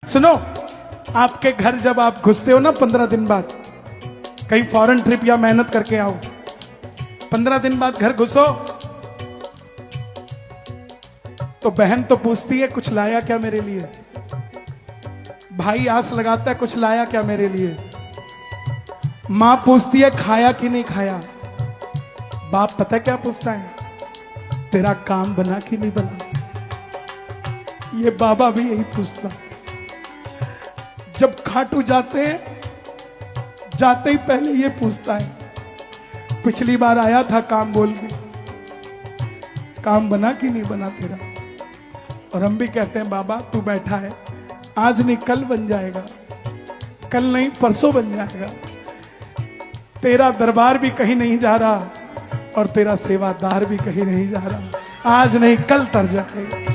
सुनो, आपके घर जब आप घुसते हो ना 15 दिन बाद, कहीं फॉरेन ट्रिप या मेहनत करके आओ, 15 दिन बाद घर घुसो तो बहन तो पूछती है कुछ लाया क्या मेरे लिए, भाई आस लगाता है कुछ लाया क्या मेरे लिए, मां पूछती है खाया कि नहीं खाया, बाप पता क्या पूछता है, तेरा काम बना कि नहीं बना। ये बाबा भी यही पूछता। जब खाटू जाते ही पहले ये पूछता है, पिछली बार आया था काम बोल के, काम बना कि नहीं बना तेरा। और हम भी कहते हैं बाबा तू बैठा है, आज नहीं कल बन जाएगा, कल नहीं परसों बन जाएगा। तेरा दरबार भी कहीं नहीं जा रहा और तेरा सेवादार भी कहीं नहीं जा रहा, आज नहीं कल तर जाएगा।